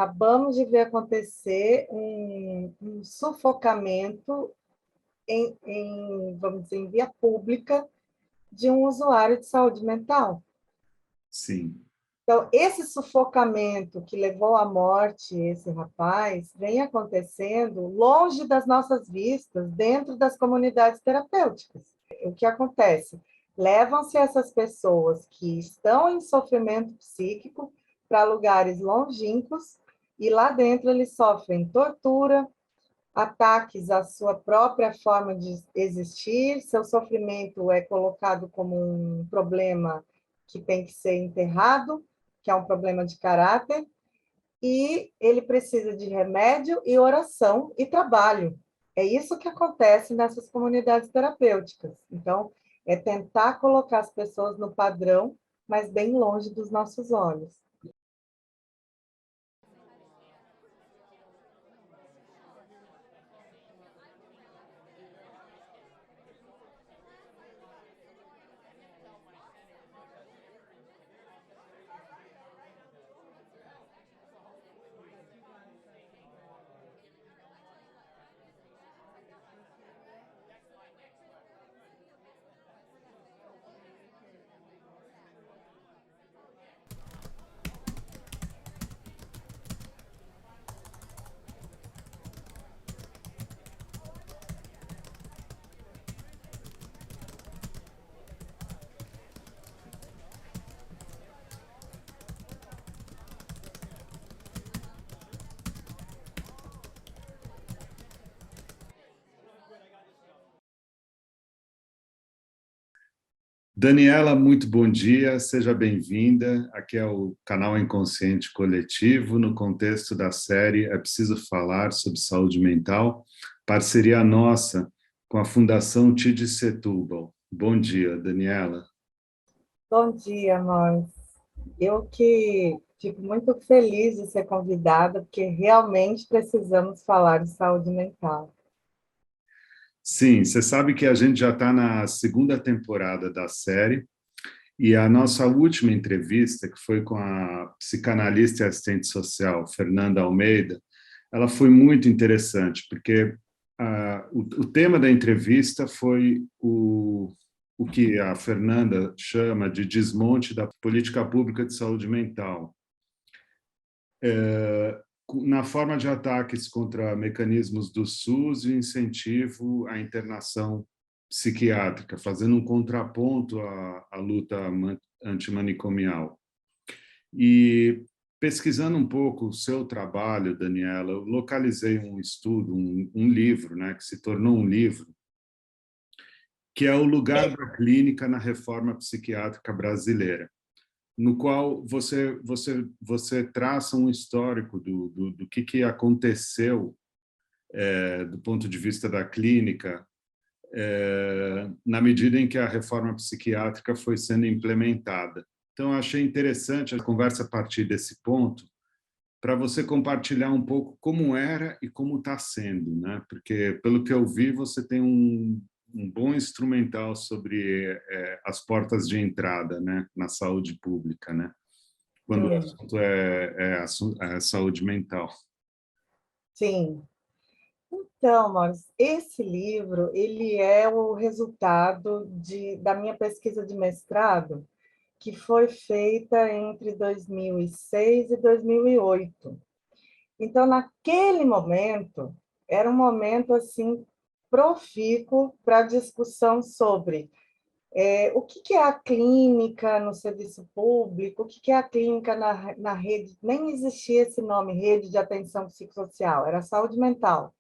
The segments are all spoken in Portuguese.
Acabamos de ver acontecer um sufocamento vamos dizer, em via pública de um usuário de saúde mental. Sim. Então, esse sufocamento que levou à morte esse rapaz vem acontecendo longe das nossas vistas, dentro das comunidades terapêuticas. O que acontece? Levam-se essas pessoas que estão em sofrimento psíquico para lugares longínquos e lá dentro eles sofrem tortura, ataques à sua própria forma de existir, seu sofrimento é colocado como um problema que tem que ser enterrado, que é um problema de caráter, e ele precisa de remédio e oração e trabalho. É isso que acontece nessas comunidades terapêuticas. Então, é tentar colocar as pessoas no padrão, mas bem longe dos nossos olhos. Daniela, muito bom dia, seja bem-vinda. Aqui é o canal Inconsciente Coletivo, no contexto da série É Preciso Falar sobre Saúde Mental, parceria nossa com a Fundação TID Setúbal. Bom dia, Daniela. Bom dia, amor. Eu que fico muito feliz de ser convidada, porque realmente precisamos falar de saúde mental. Sim, você sabe que a gente já está na segunda temporada da série e a nossa última entrevista, que foi com a psicanalista e assistente social Fernanda Almeida, ela foi muito interessante, porque o tema da entrevista foi o que a Fernanda chama de desmonte da política pública de saúde mental, na forma de ataques contra mecanismos do SUS e incentivo à internação psiquiátrica, fazendo um contraponto à luta antimanicomial. E pesquisando um pouco o seu trabalho, Daniela, eu localizei um estudo, um livro, né, que se tornou um livro, que é O Lugar da Clínica na Reforma Psiquiátrica Brasileira, no qual você traça um histórico do que aconteceu do ponto de vista da clínica, na medida em que a reforma psiquiátrica foi sendo implementada. Então, eu achei interessante a conversa a partir desse ponto, para você compartilhar um pouco como era e como está sendo, né? Porque, pelo que eu vi, você tem um bom instrumental sobre as portas de entrada, né, na saúde pública, né? Quando o assunto é saúde mental. Sim. Então, Maurício, esse livro ele é o resultado da minha pesquisa de mestrado, que foi feita entre 2006 e 2008. Então, naquele momento, era um momento assim profícuo para discussão sobre o que é a clínica no serviço público, o que é a clínica na rede, nem existia esse nome, rede de atenção psicossocial, era saúde mental.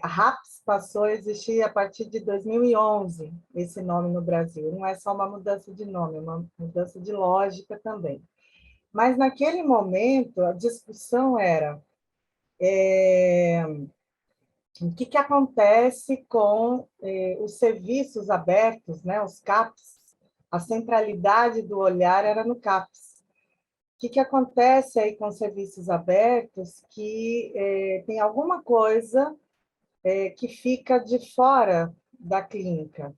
A RAPS passou a existir a partir de 2011, esse nome no Brasil. Não é só uma mudança de nome, é uma mudança de lógica também. Mas, naquele momento, a discussão era o que acontece com os serviços abertos, né, os CAPs. A centralidade do olhar era no CAPs. O que acontece aí com os serviços abertos que tem alguma coisa que fica de fora da clínica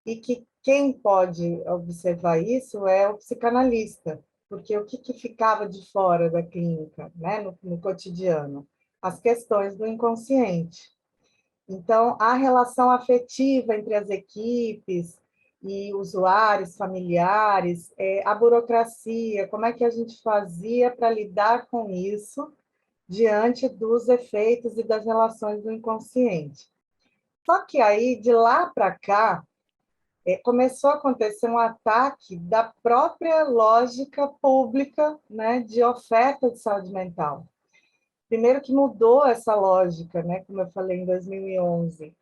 e que quem pode observar isso é o psicanalista. porque o que ficava de fora da clínica, né, no cotidiano? As questões do inconsciente. Então, a relação afetiva entre as equipes e usuários, familiares, a burocracia, como é que a gente fazia para lidar com isso diante dos efeitos e das relações do inconsciente. Só que aí, de lá para cá, começou a acontecer um ataque da própria lógica pública, né, de oferta de saúde mental. Primeiro que mudou essa lógica, né, como eu falei, em 2011,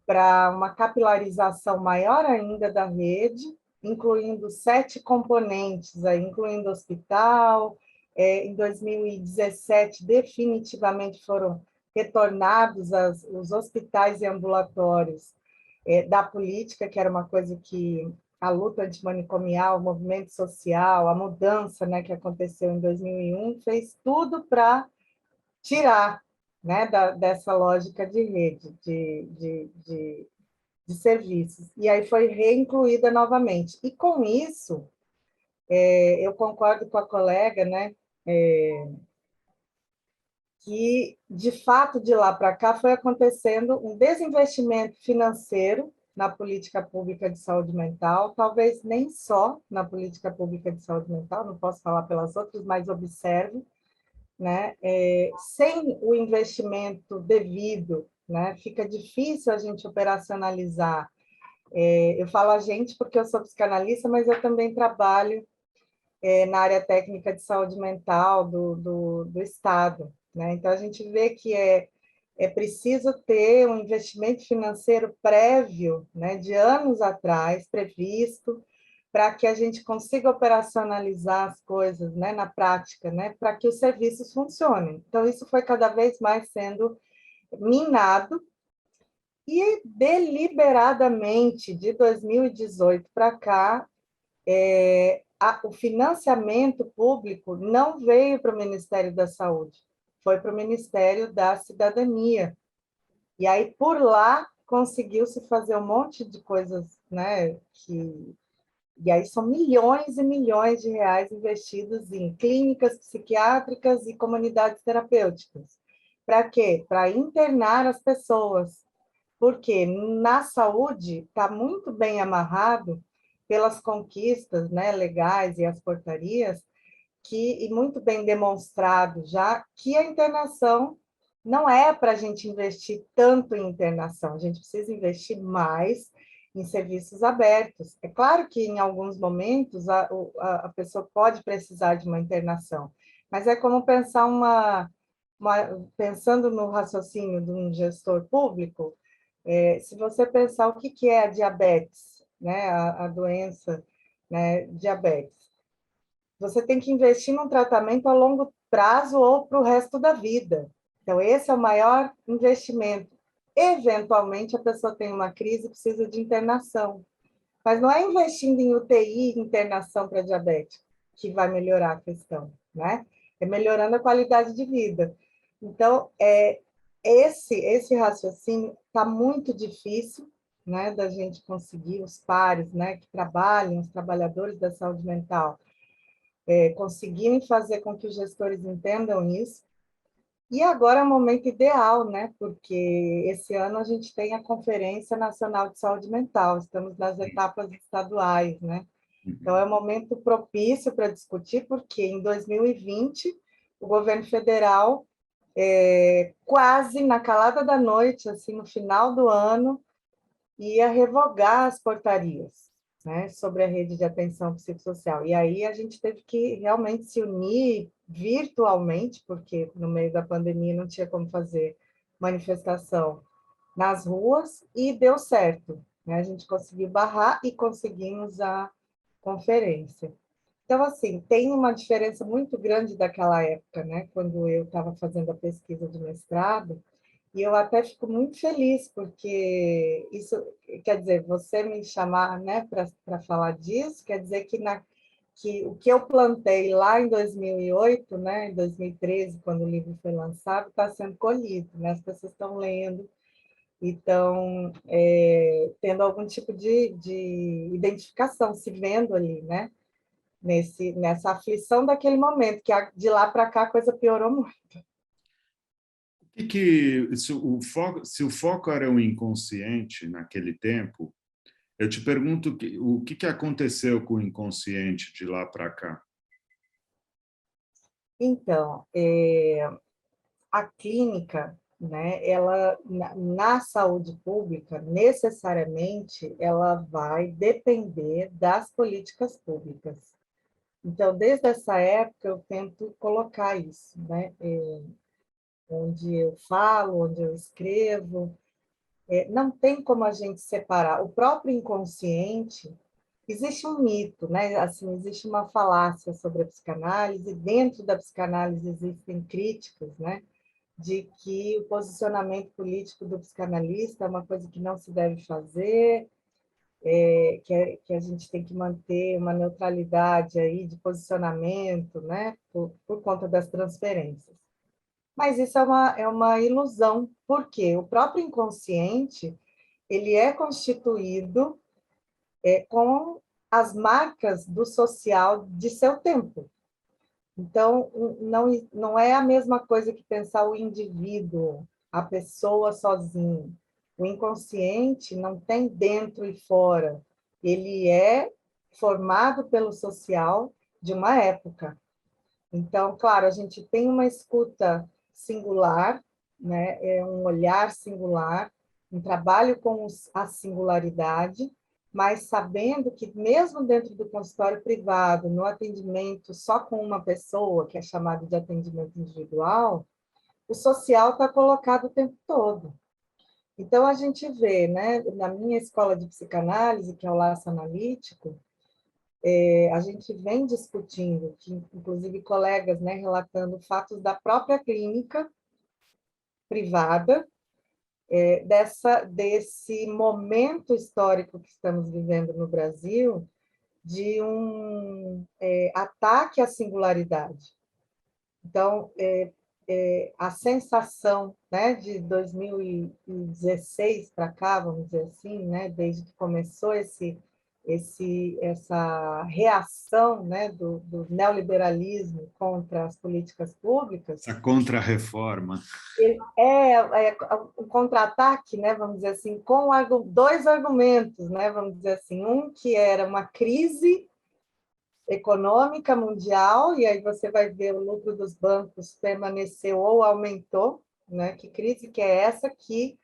para uma capilarização maior ainda da rede, incluindo 7 componentes, aí, incluindo hospital. Em 2017, definitivamente foram retornados os hospitais e ambulatórios da política, que era uma coisa que a luta antimanicomial, o movimento social, a mudança, né, que aconteceu em 2001, fez tudo para tirar, né, dessa lógica de rede, de serviços. E aí foi reincluída novamente. E com isso, eu concordo com a colega, né, que, de fato, de lá para cá foi acontecendo um desinvestimento financeiro na política pública de saúde mental, talvez nem só na política pública de saúde mental, não posso falar pelas outras, mas observe, né? Sem o investimento devido, né? Fica difícil a gente operacionalizar. Eu falo a gente porque eu sou psicanalista, mas eu também trabalho na área técnica de saúde mental do Estado, né? Então, a gente vê que é preciso ter um investimento financeiro prévio, né, de anos atrás, previsto, para que a gente consiga operacionalizar as coisas, né, na prática, né, para que os serviços funcionem. Então, isso foi cada vez mais sendo minado, e deliberadamente, de 2018 para cá, o financiamento público não veio para o Ministério da Saúde, foi para o Ministério da Cidadania. E aí, por lá, conseguiu-se fazer um monte de coisas, né, e aí são milhões e milhões de reais investidos em clínicas psiquiátricas e comunidades terapêuticas. Para quê? Para internar as pessoas. Porque na saúde está muito bem amarrado pelas conquistas, né, legais e as portarias, e muito bem demonstrado já que a internação não é para a gente investir tanto em internação, a gente precisa investir mais em serviços abertos. É claro que em alguns momentos a pessoa pode precisar de uma internação, mas é como pensar pensando no raciocínio de um gestor público, se você pensar o que é a diabetes, né, a doença, né, diabetes, você tem que investir num tratamento a longo prazo ou para o resto da vida. Então, esse é o maior investimento. Eventualmente, a pessoa tem uma crise e precisa de internação. Mas não é investindo em UTI, internação para diabetes, que vai melhorar a questão, né? É melhorando a qualidade de vida. Então, esse raciocínio está muito difícil, né, da gente conseguir, os pares, né, que trabalham, os trabalhadores da saúde mental, conseguirem fazer com que os gestores entendam isso. E agora é o momento ideal, né? Porque esse ano a gente tem a Conferência Nacional de Saúde Mental, estamos nas etapas estaduais, né? Então é um momento propício para discutir, porque em 2020 o governo federal, quase na calada da noite, assim, no final do ano, ia revogar as portarias, né, sobre a rede de atenção psicossocial. E aí a gente teve que realmente se unir virtualmente, porque no meio da pandemia não tinha como fazer manifestação nas ruas, e deu certo, né? A gente conseguiu barrar e conseguimos a conferência. Então, assim, tem uma diferença muito grande daquela época, né, quando eu estava fazendo a pesquisa de mestrado, e eu até fico muito feliz, porque isso, quer dizer, você me chamar, né, para falar disso, quer dizer que o que eu plantei lá em 2008, né, em 2013, quando o livro foi lançado, está sendo colhido, né, as pessoas estão lendo e estão tendo algum tipo de identificação, se vendo ali, né? nessa aflição daquele momento, que de lá para cá a coisa piorou muito. Se o foco era o inconsciente naquele tempo, eu te pergunto o que aconteceu com o inconsciente de lá para cá? Então, a clínica, né, ela, na saúde pública, necessariamente, ela vai depender das políticas públicas. Então, desde essa época, eu tento colocar isso, né? Onde eu falo, onde eu escrevo. Não tem como a gente separar. O próprio inconsciente, existe um mito, né? Assim, existe uma falácia sobre a psicanálise, e dentro da psicanálise existem críticas, né? De que o posicionamento político do psicanalista é uma coisa que não se deve fazer, que a gente tem que manter uma neutralidade aí de posicionamento, né, por conta das transferências. Mas isso é uma ilusão, porque o próprio inconsciente ele é constituído com as marcas do social de seu tempo. Então, não é a mesma coisa que pensar o indivíduo, a pessoa sozinho. O inconsciente não tem dentro e fora. Ele é formado pelo social de uma época. Então, claro, a gente tem uma escuta singular, né? É um olhar singular, um trabalho com a singularidade, mas sabendo que mesmo dentro do consultório privado, no atendimento só com uma pessoa, que é chamado de atendimento individual, o social está colocado o tempo todo. Então, a gente vê, né, na minha escola de psicanálise, que é o Laço Analítico, a gente vem discutindo, que, inclusive colegas, né, relatando fatos da própria clínica privada, desse momento histórico que estamos vivendo no Brasil, de um ataque à singularidade. Então, a sensação, né, de 2016 para cá, vamos dizer assim, né, desde que começou essa reação, né, do neoliberalismo contra as políticas públicas, Essa contra-reforma. um contra-ataque, né, vamos dizer assim, com dois argumentos, né, vamos dizer assim, um que era uma crise econômica mundial, e aí você vai ver o lucro dos bancos permaneceu ou aumentou, né? Que crise que é essa que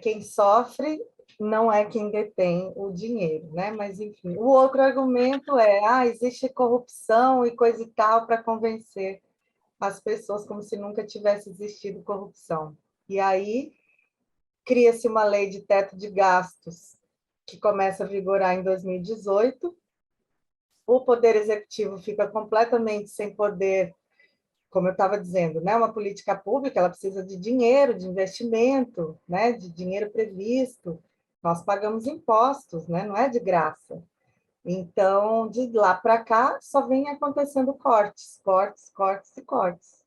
quem sofre não é quem detém o dinheiro, né? Mas, enfim, o outro argumento existe corrupção e coisa e tal para convencer as pessoas como se nunca tivesse existido corrupção. E aí cria-se uma lei de teto de gastos que começa a vigorar em 2018. O poder executivo fica completamente sem poder, como eu estava dizendo, né? Uma política pública, ela precisa de dinheiro, de investimento, né? De dinheiro previsto. Nós pagamos impostos, né? Não é de graça. Então, de lá para cá, só vem acontecendo cortes, cortes, cortes e cortes.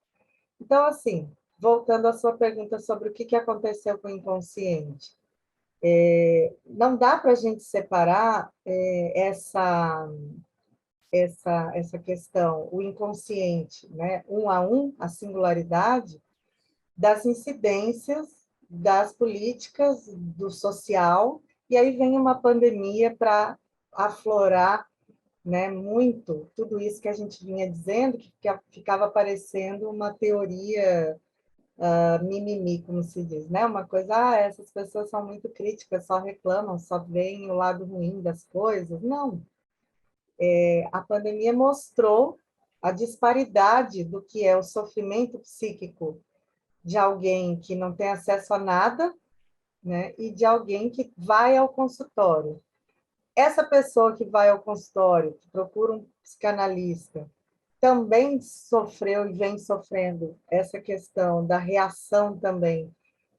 Então, assim, voltando à sua pergunta sobre o que aconteceu com o inconsciente, não dá para a gente separar essa questão, o inconsciente, né, um a um, a singularidade, das incidências das políticas, do social, e aí vem uma pandemia para aflorar, né, muito tudo isso que a gente vinha dizendo, que ficava parecendo uma teoria mimimi, como se diz, né? Uma coisa, essas pessoas são muito críticas, só reclamam, só veem o lado ruim das coisas. Não, a pandemia mostrou a disparidade do que é o sofrimento psíquico de alguém que não tem acesso a nada, né, e de alguém que vai ao consultório. Essa pessoa que vai ao consultório, que procura um psicanalista, também sofreu e vem sofrendo essa questão da reação também,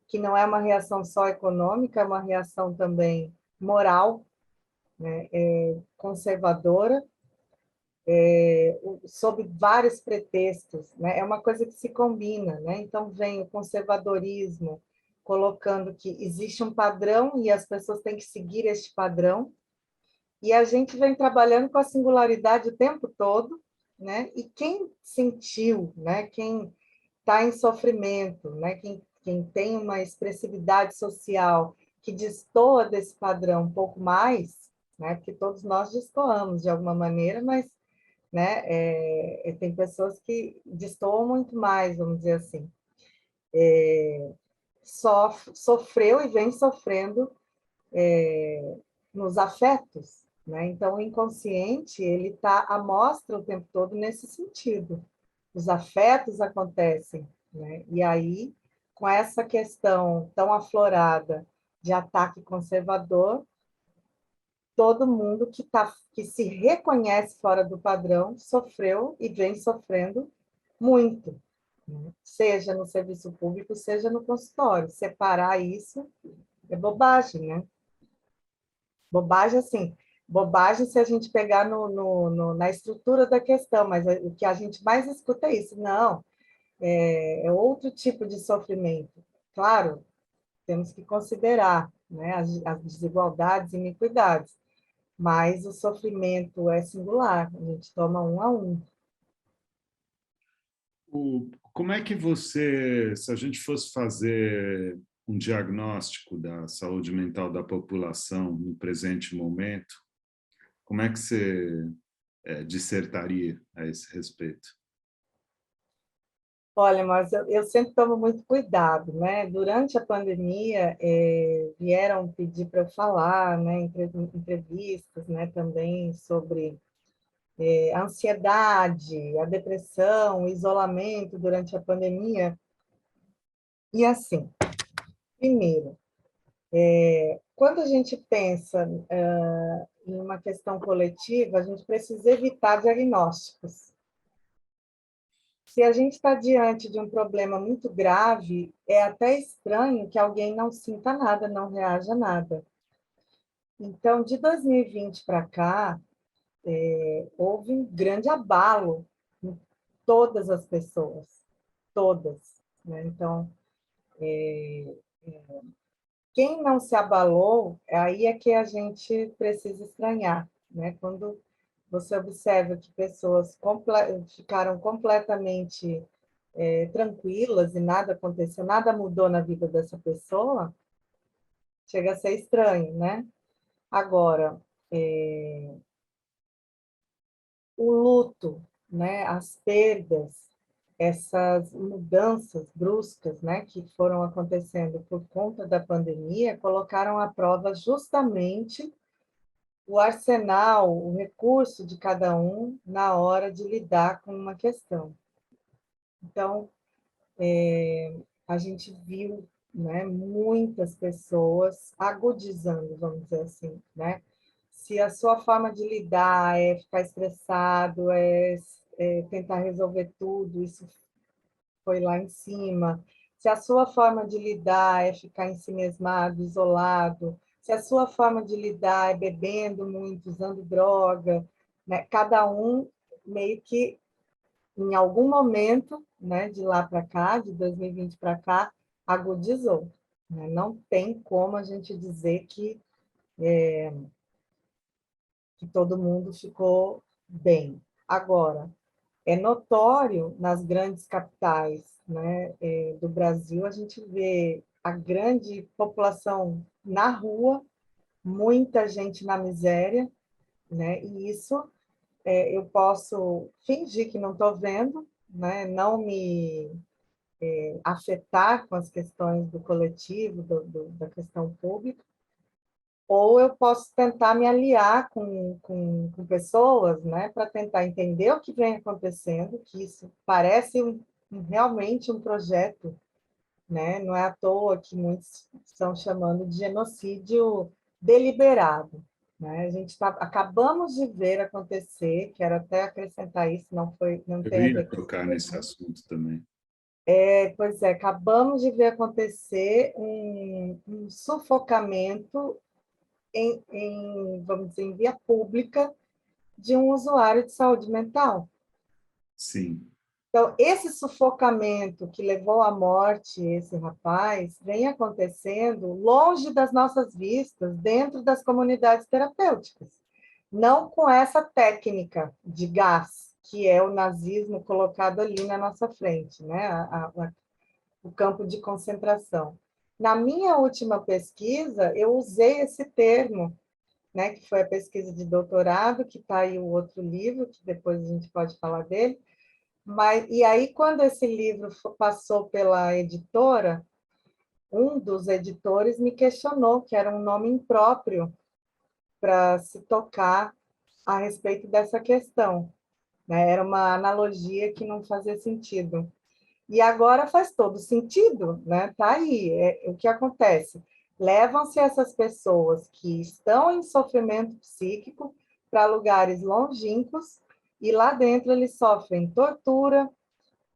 que não é uma reação só econômica, é uma reação também moral, né, conservadora, sob vários pretextos, né? É uma coisa que se combina, né? Então vem o conservadorismo colocando que existe um padrão e as pessoas têm que seguir este padrão, E a gente vem trabalhando com a singularidade o tempo todo, né? E quem sentiu, né? Quem está em sofrimento, né? Quem tem uma expressividade social que destoa desse padrão um pouco mais, né? Porque todos nós destoamos de alguma maneira, mas, né? Tem pessoas que destoam muito mais, vamos dizer assim. Sofreu e vem sofrendo nos afetos, né? Então, o inconsciente, ele está à mostra o tempo todo nesse sentido. Os afetos acontecem, né? E aí, com essa questão tão aflorada de ataque conservador, todo mundo que se reconhece fora do padrão sofreu e vem sofrendo muito, né? Seja no serviço público, seja no consultório. Separar isso é bobagem, né? Bobagem, assim, bobagem se a gente pegar na estrutura da questão, mas o que a gente mais escuta é isso. Não, é outro tipo de sofrimento. Claro, temos que considerar, né, as desigualdades e iniquidades, mas o sofrimento é singular, a gente toma um a um. Como é que você, se a gente fosse fazer um diagnóstico da saúde mental da população no presente momento, como é que você dissertaria a esse respeito? Olha, mas eu sempre tomo muito cuidado, né? Durante a pandemia, vieram pedir para eu falar, né, em entrevistas, né, também sobre a ansiedade, a depressão, o isolamento durante a pandemia. E assim, primeiro, quando a gente pensa em uma questão coletiva, a gente precisa evitar diagnósticos. Se a gente está diante de um problema muito grave, é até estranho que alguém não sinta nada, não reaja a nada. Então, de 2020 para cá, houve um grande abalo em todas as pessoas, todas, né? Então, quem não se abalou, aí é que a gente precisa estranhar, né? Quando você observa que pessoas ficaram completamente tranquilas e nada aconteceu, nada mudou na vida dessa pessoa, chega a ser estranho, né? Agora, o luto, né? As perdas, essas mudanças bruscas, né, que foram acontecendo por conta da pandemia, colocaram à prova justamente o arsenal, o recurso de cada um na hora de lidar com uma questão. Então, a gente viu, né, muitas pessoas agudizando, vamos dizer assim, né? Se a sua forma de lidar é ficar estressado, tentar resolver tudo, isso foi lá em cima. Se a sua forma de lidar é ficar ensimesmado, isolado, se a sua forma de lidar é bebendo muito, usando droga, né? Cada um meio que em algum momento, né, de lá para cá, de 2020 para cá, agudizou, né? Não tem como a gente dizer que todo mundo ficou bem. Agora, é notório nas grandes capitais, né, do Brasil, a gente vê a grande população na rua, muita gente na miséria, né, e isso eu posso fingir que não estou vendo, né, não me afetar com as questões do coletivo, da questão pública, ou eu posso tentar me aliar com pessoas, né, para tentar entender o que vem acontecendo, que isso parece realmente um projeto, né, não é à toa que muitos estão chamando de genocídio deliberado, né? A gente acabamos de ver acontecer, quero até acrescentar isso, não foi, não Eu tem a ia ver com tocar nesse assunto também. pois é, acabamos de ver acontecer um sufocamento vamos dizer, em via pública de um usuário de saúde mental. Sim. Então, esse sufocamento que levou à morte esse rapaz vem acontecendo longe das nossas vistas, dentro das comunidades terapêuticas. não com essa técnica de gás, que é o nazismo colocado ali na nossa frente, né? O campo de concentração. Na minha última pesquisa, eu usei esse termo, né, que foi a pesquisa de doutorado, que está aí o outro livro, que depois a gente pode falar dele. Mas, e aí, quando esse livro passou pela editora, um dos editores me questionou que era um nome impróprio para se tocar a respeito dessa questão, né? Era uma analogia que não fazia sentido. E agora faz todo sentido, né? Tá aí, o que acontece. Levam-se essas pessoas que estão em sofrimento psíquico para lugares longínquos e lá dentro eles sofrem tortura,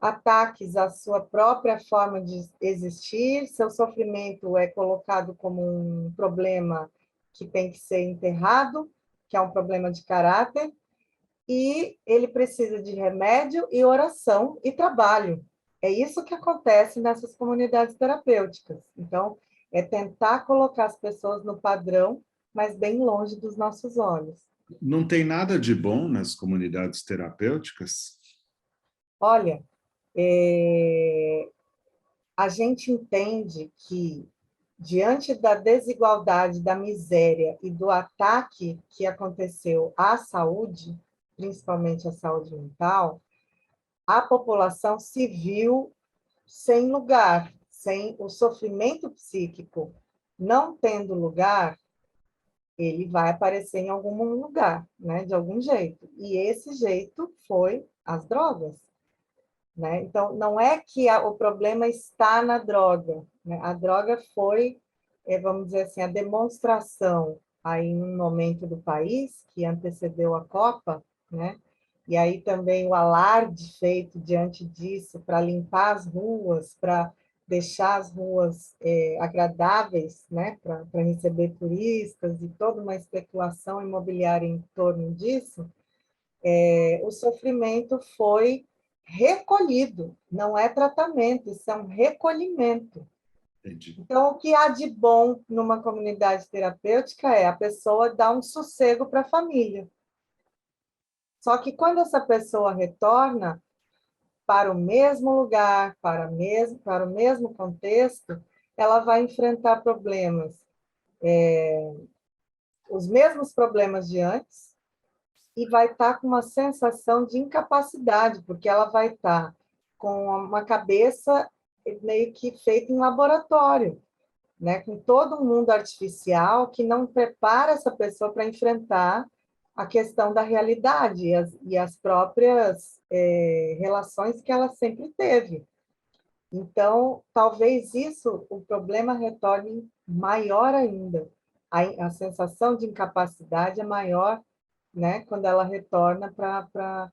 ataques à sua própria forma de existir, seu sofrimento é colocado como um problema que tem que ser enterrado, que é um problema de caráter, e ele precisa de remédio e oração e trabalho. É isso que acontece nessas comunidades terapêuticas. Então, é tentar colocar as pessoas no padrão, mas bem longe dos nossos olhos. Não tem nada de bom nas comunidades terapêuticas? Olha, a gente entende que, diante da desigualdade, da miséria e do ataque que aconteceu à saúde, principalmente à saúde mental, a população se viu sem lugar, sem o sofrimento psíquico não tendo lugar, ele vai aparecer em algum lugar, né, de algum jeito. E esse jeito foi as drogas, né? Então, não é que o problema está na droga, né? A droga foi, vamos dizer assim, a demonstração aí num momento do país que antecedeu a Copa, né? E aí também o alarde feito diante disso para limpar as ruas, para deixar as ruas agradáveis, né? Para receber turistas e toda uma especulação imobiliária em torno disso, o sofrimento foi recolhido, não é tratamento, isso é um recolhimento. Entendi. Então, o que há de bom numa comunidade terapêutica é a pessoa dar um sossego para a família. Só que quando essa pessoa retorna para o mesmo lugar, para o mesmo contexto, ela vai enfrentar problemas, os mesmos problemas de antes, e vai estar com uma sensação de incapacidade, porque ela vai estar com uma cabeça meio que feita em laboratório, né? Com todo um mundo artificial que não prepara essa pessoa para enfrentar a questão da realidade e as próprias relações que ela sempre teve. Então, talvez isso, o problema retorne maior ainda. A sensação de incapacidade é maior, né, quando ela retorna para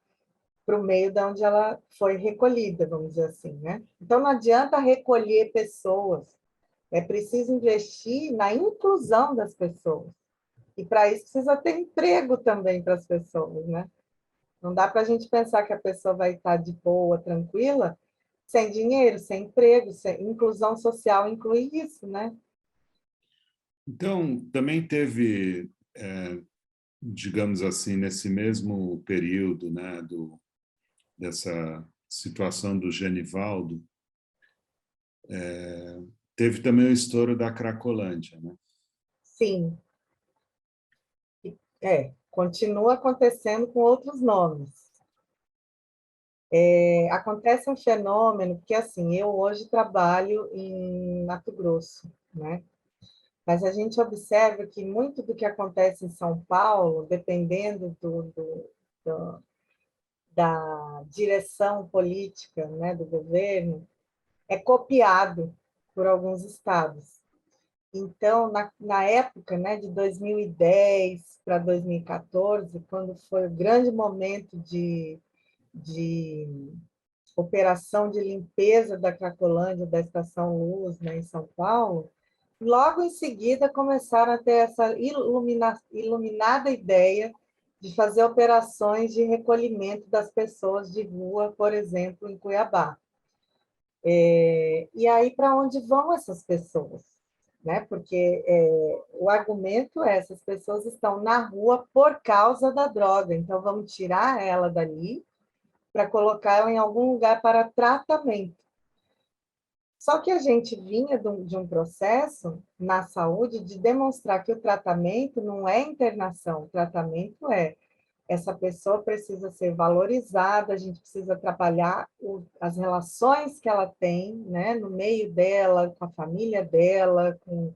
o meio de onde ela foi recolhida, vamos dizer assim, né? Então, não adianta recolher pessoas, é preciso investir na inclusão das pessoas. E, para isso, precisa ter emprego também para as pessoas, né? Não dá para a gente pensar que a pessoa vai estar de boa, tranquila, sem dinheiro, sem emprego, sem inclusão social inclui isso, né? Então, também teve, digamos assim, nesse mesmo período, né, dessa situação do Genivaldo, teve também o estouro da Cracolândia, né? Sim, continua acontecendo com outros nomes. Acontece um fenômeno, porque assim, eu hoje trabalho em Mato Grosso, né? Mas a gente observa que muito do que acontece em São Paulo, dependendo do, da direção política, né, do governo, é copiado por alguns estados. Então, na época, né, de 2010 para 2014, quando foi o grande momento de operação de limpeza da Cracolândia, da Estação Luz, né, em São Paulo, logo em seguida começaram a ter essa iluminada ideia de fazer operações de recolhimento das pessoas de rua, por exemplo, em Cuiabá. E aí, para onde vão essas pessoas? né? Porque o argumento é: essas pessoas estão na rua por causa da droga, então vamos tirar ela dali para colocar ela em algum lugar para tratamento. Só que a gente vinha de um processo na saúde de demonstrar que o tratamento não é internação, o tratamento é: essa pessoa precisa ser valorizada, a gente precisa trabalhar as relações que ela tem, né, no meio dela, com a família dela, com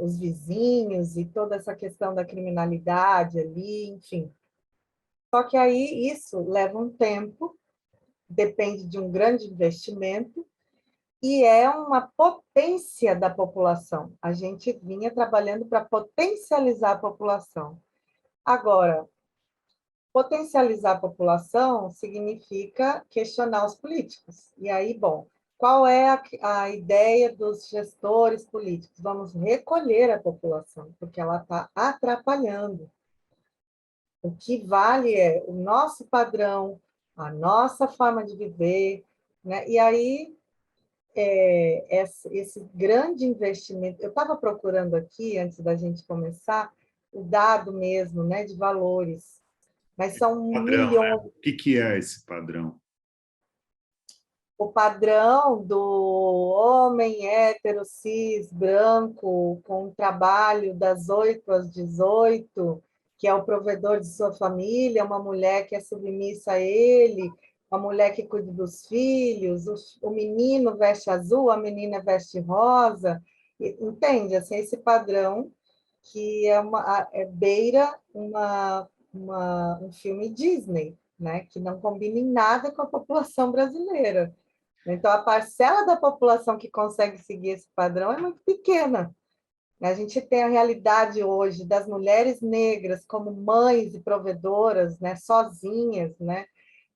os vizinhos e toda essa questão da criminalidade ali, enfim. Só que aí isso leva um tempo, depende de um grande investimento, e é uma potência da população. A gente vinha trabalhando para potencializar a população. Agora, potencializar a população significa questionar os políticos. E aí, bom, qual é a ideia dos gestores políticos? Vamos recolher a população, porque ela está atrapalhando. O que vale é o nosso padrão, a nossa forma de viver, né? E aí, esse grande investimento. Eu estava procurando aqui, antes da gente começar, o dado mesmo, né, de valores, mas são Padrão, né? milhões. O que é esse padrão? O padrão do homem hétero, cis, branco, com trabalho das 8 às 18, que é o provedor de sua família, uma mulher que é submissa a ele, uma mulher que cuida dos filhos, o menino veste azul, a menina veste rosa, entende? Assim, esse padrão que beira um filme Disney, né? Que não combina em nada com a população brasileira. Então, a parcela da população que consegue seguir esse padrão é muito pequena. A gente tem a realidade hoje das mulheres negras como mães e provedoras, né, sozinhas, né,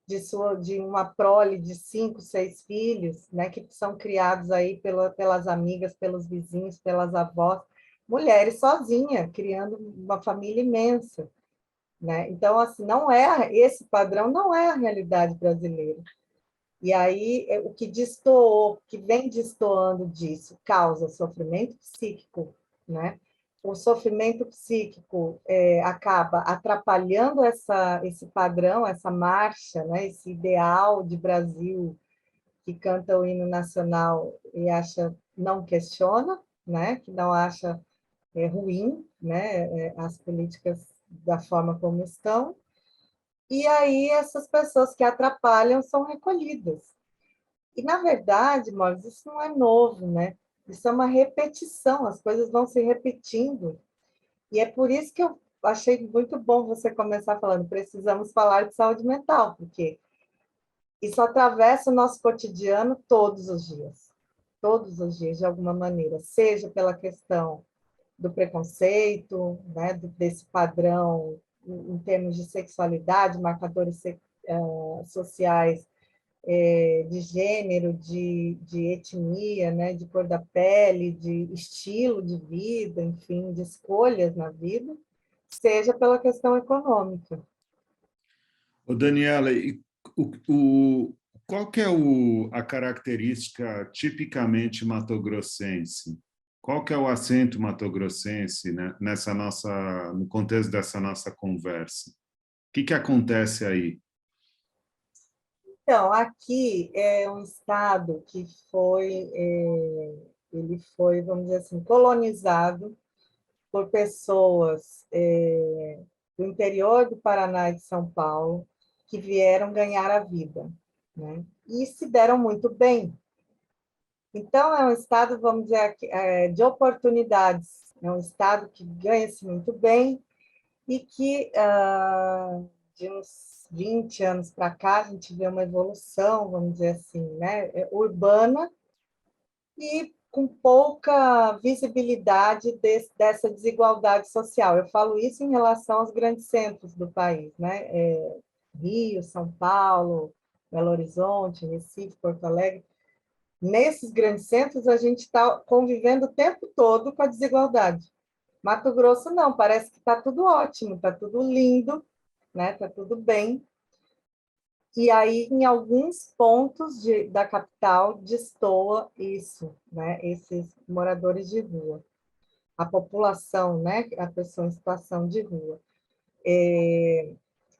de uma prole de 5, 6 filhos, né, que são criados aí pelas amigas, pelos vizinhos, pelas avós, mulheres sozinhas, criando uma família imensa, né? Então, assim, esse padrão não é a realidade brasileira. E aí, o que destoou, que vem destoando disso, causa sofrimento psíquico, né? O sofrimento psíquico acaba atrapalhando esse padrão, essa marcha, né? Esse ideal de Brasil que canta o hino nacional e acha, não questiona, né? Que não acha ruim, né? As políticas da forma como estão. E aí, essas pessoas que atrapalham são recolhidas. E, na verdade, Maurício, isso não é novo, né? Isso é uma repetição, as coisas vão se repetindo. E é por isso que eu achei muito bom você começar falando: precisamos falar de saúde mental, porque isso atravessa o nosso cotidiano todos os dias, de alguma maneira, seja pela questão do preconceito, né, desse padrão em termos de sexualidade, marcadores sociais, de gênero, de etnia, né, de cor da pele, de estilo de vida, enfim, de escolhas na vida, seja pela questão econômica. Ô, Daniela, o, o, qual que é a característica tipicamente matogrossense? Qual que é o acento matogrossense, né, no contexto dessa nossa conversa? O que acontece aí? Então, aqui é um estado que ele foi, vamos dizer assim, colonizado por pessoas do interior do Paraná e de São Paulo, que vieram ganhar a vida, né? E se deram muito bem. Então, é um estado, vamos dizer, de oportunidades. É um estado que ganha-se muito bem e que, de uns 20 anos para cá, a gente vê uma evolução, vamos dizer assim, né? Urbana, e com pouca visibilidade dessa desigualdade social. Eu falo isso em relação aos grandes centros do país, né? Rio, São Paulo, Belo Horizonte, Recife, Porto Alegre. Nesses grandes centros, a gente está convivendo o tempo todo com a desigualdade. Mato Grosso, não, parece que está tudo ótimo, está tudo lindo, né? Está tudo bem. E aí, em alguns pontos da capital, destoa isso, né? Esses moradores de rua, a população, né? A pessoa em situação de rua.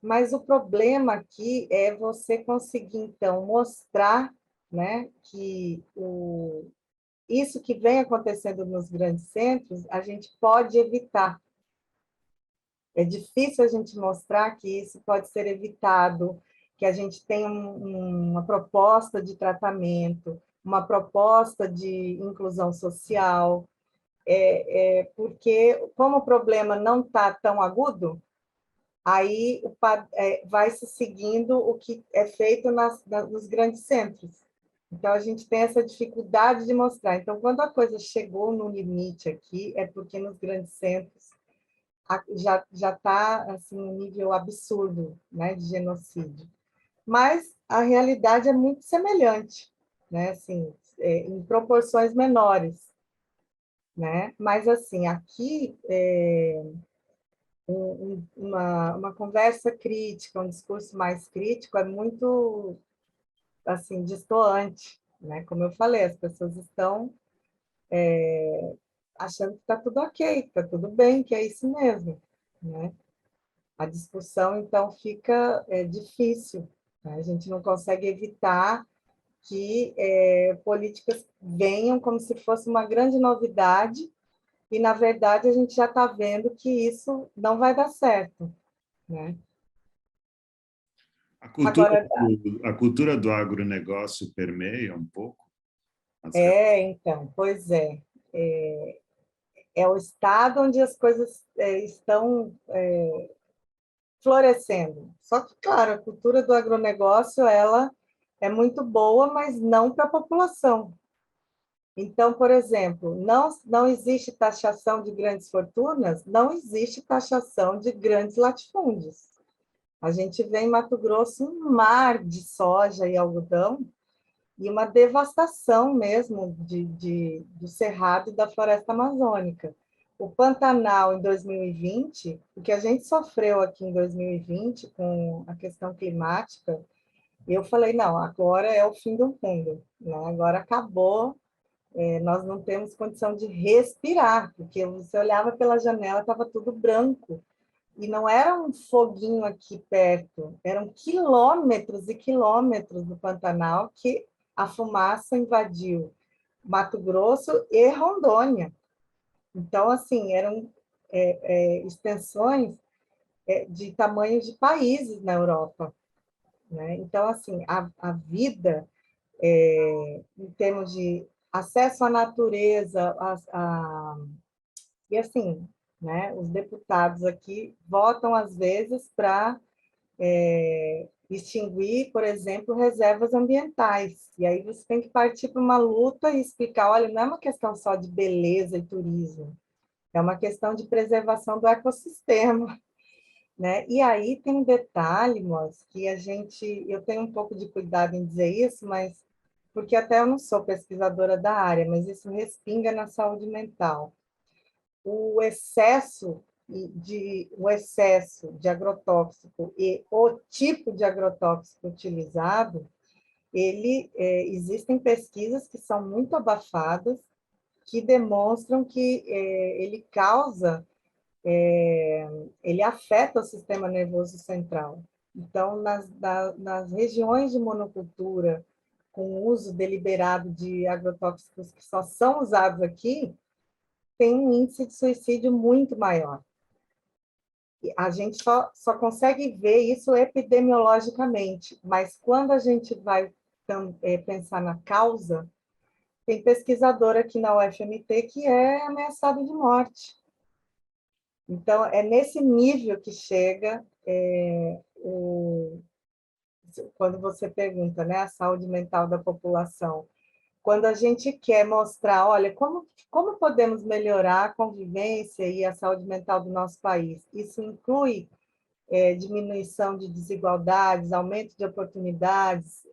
Mas o problema aqui é você conseguir, então, mostrar, né, que isso que vem acontecendo nos grandes centros, a gente pode evitar. É difícil a gente mostrar que isso pode ser evitado, que a gente tem uma proposta de tratamento, uma proposta de inclusão social, porque como o problema não está tão agudo, aí vai se seguindo o que é feito nos grandes centros. Então, a gente tem essa dificuldade de mostrar. Então, quando a coisa chegou no limite aqui, é porque nos grandes centros já está assim, um nível absurdo, né, de genocídio. Mas a realidade é muito semelhante, né, assim, em proporções menores. Né? Mas, assim, aqui, uma conversa crítica, um discurso mais crítico é muito, assim, destoante, né? Como eu falei, as pessoas estão achando que está tudo ok, está tudo bem, que é isso mesmo, né? A discussão, então, fica difícil, né? A gente não consegue evitar que políticas venham como se fosse uma grande novidade e, na verdade, a gente já está vendo que isso não vai dar certo, né? Agora, A cultura do agronegócio permeia um pouco as então, pois é. É o estado onde as coisas estão florescendo. Só que, claro, a cultura do agronegócio, ela é muito boa, mas não para a população. Então, por exemplo, não existe taxação de grandes fortunas, não existe taxação de grandes latifúndios. A gente vê em Mato Grosso um mar de soja e algodão e uma devastação mesmo do cerrado e da floresta amazônica. O Pantanal, em 2020, o que a gente sofreu aqui em 2020 com a questão climática, eu falei, não, agora é o fim do mundo, né? Agora acabou, nós não temos condição de respirar, porque você olhava pela janela, estava tudo branco, e não era um foguinho aqui perto, eram quilômetros e quilômetros do Pantanal que a fumaça invadiu Mato Grosso e Rondônia. Então, assim, eram extensões de tamanho de países na Europa. Né? Então, assim, a vida, em termos de acesso à natureza, e assim, né, os deputados aqui votam, às vezes, para extinguir, por exemplo, reservas ambientais. E aí você tem que partir para uma luta e explicar, olha, não é uma questão só de beleza e turismo, é uma questão de preservação do ecossistema, né? E aí tem um detalhe, Moz, que eu tenho um pouco de cuidado em dizer isso, mas porque até eu não sou pesquisadora da área, mas isso respinga na saúde mental. O excesso de agrotóxico e o tipo de agrotóxico utilizado, existem pesquisas que são muito abafadas, que demonstram que ele afeta o sistema nervoso central. Então, nas regiões de monocultura, com uso deliberado de agrotóxicos que só são usados aqui, tem um índice de suicídio muito maior. A gente só consegue ver isso epidemiologicamente, mas quando a gente vai pensar na causa, tem pesquisador aqui na UFMT que é ameaçado de morte. Então, é nesse nível que chega quando você pergunta, né, a saúde mental da população. Quando a gente quer mostrar, olha, como podemos melhorar a convivência e a saúde mental do nosso país? Isso inclui diminuição de desigualdades, aumento de oportunidades,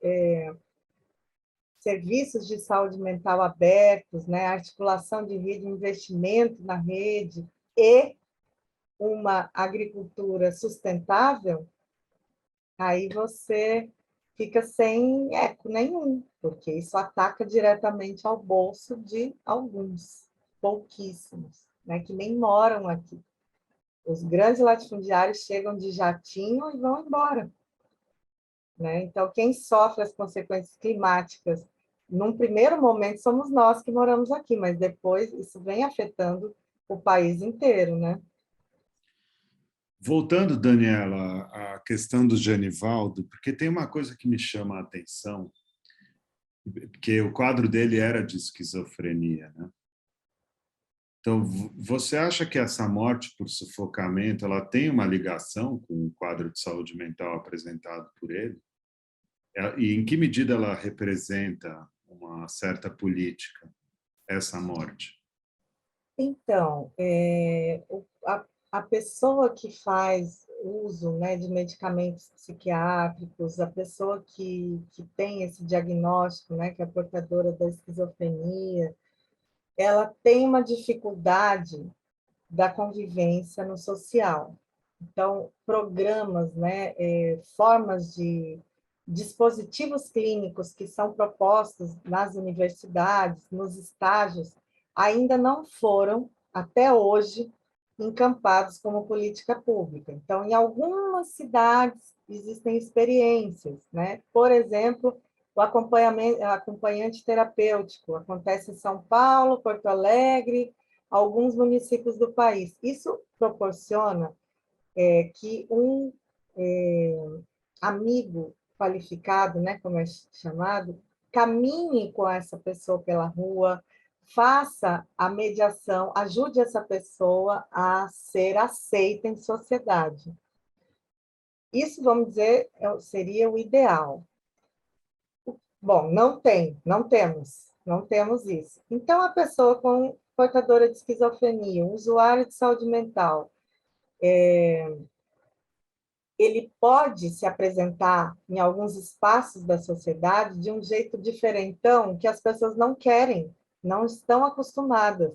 serviços de saúde mental abertos, né, articulação de rede, investimento na rede e uma agricultura sustentável, aí você fica sem eco nenhum, porque isso ataca diretamente ao bolso de alguns, pouquíssimos, né, que nem moram aqui. Os grandes latifundiários chegam de jatinho e vão embora, né? Então, quem sofre as consequências climáticas, num primeiro momento, somos nós que moramos aqui, mas depois isso vem afetando o país inteiro, né? Voltando, Daniela, à questão do Genivaldo, porque tem uma coisa que me chama a atenção, porque o quadro dele era de esquizofrenia, né? Então, você acha que essa morte por sufocamento, ela tem uma ligação com o quadro de saúde mental apresentado por ele? E em que medida ela representa uma certa política, essa morte? Então, a pessoa que faz uso, né, de medicamentos psiquiátricos, a pessoa que tem esse diagnóstico, né, que é portadora da esquizofrenia, ela tem uma dificuldade da convivência no social. Então, programas, né, formas de dispositivos clínicos que são propostos nas universidades, nos estágios, ainda não foram, até hoje, encampados como política pública. Então, em algumas cidades existem experiências, né? Por exemplo, o acompanhante terapêutico acontece em São Paulo, Porto Alegre, alguns municípios do país. Isso proporciona que um amigo qualificado, né, como é chamado, caminhe com essa pessoa pela rua, faça a mediação, ajude essa pessoa a ser aceita em sociedade. Isso, vamos dizer, seria o ideal. Bom, não temos isso. Então, a pessoa com portadora de esquizofrenia, um usuário de saúde mental, ele pode se apresentar em alguns espaços da sociedade de um jeito diferentão que as pessoas não querem, não estão acostumadas.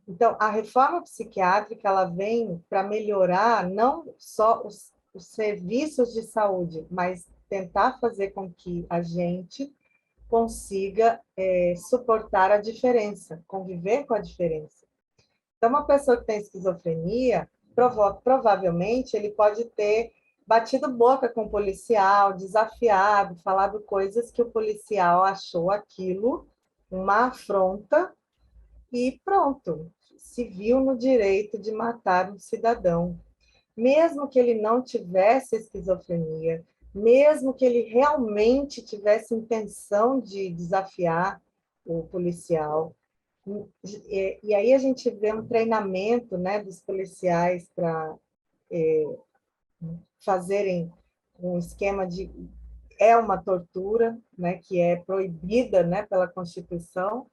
Então, a reforma psiquiátrica ela vem para melhorar não só os serviços de saúde, mas tentar fazer com que a gente consiga suportar a diferença, conviver com a diferença. Então, uma pessoa que tem esquizofrenia, provavelmente ele pode ter batido boca com o policial, desafiado, falado coisas que o policial achou aquilo uma afronta e pronto, se viu no direito de matar um cidadão. Mesmo que ele não tivesse esquizofrenia, mesmo que ele realmente tivesse intenção de desafiar o policial, e aí a gente vê um treinamento, né, dos policiais para fazerem um esquema de é uma tortura, né, que é proibida, né, pela Constituição,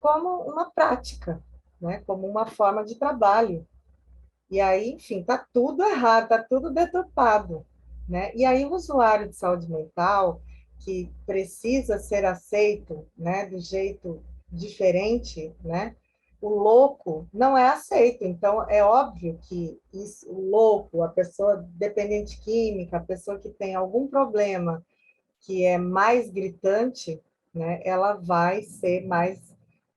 como uma prática, né, como uma forma de trabalho. E aí, enfim, está tudo errado, está tudo deturpado, né? E aí o usuário de saúde mental que precisa ser aceito, né, do jeito diferente, né? O louco não é aceito. Então é óbvio que isso, o louco, a pessoa dependente química, a pessoa que tem algum problema que é mais gritante, né, ela vai ser mais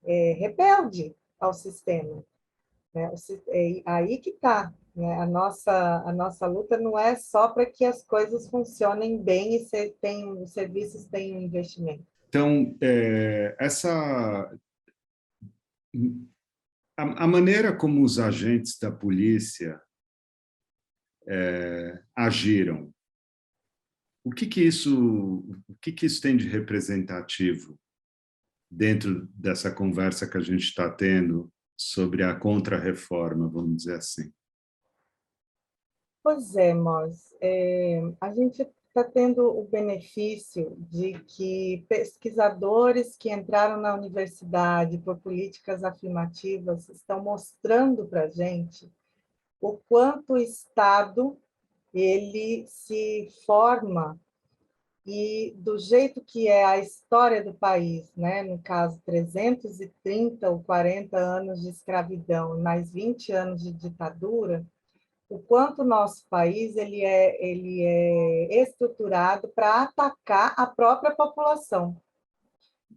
rebelde ao sistema. Né? É aí que está. Né? A nossa luta não é só para que as coisas funcionem bem e os serviços tenham investimento. Então, a maneira como os agentes da polícia agiram, o que isso tem de representativo dentro dessa conversa que a gente está tendo sobre a contrarreforma, vamos dizer assim? Pois é, Mós. A gente está tendo o benefício de que pesquisadores que entraram na universidade por políticas afirmativas estão mostrando para a gente o quanto o Estado ele se forma e do jeito que é a história do país, né? No caso, 330 ou 40 anos de escravidão, mais 20 anos de ditadura, o quanto o nosso país ele é estruturado para atacar a própria população.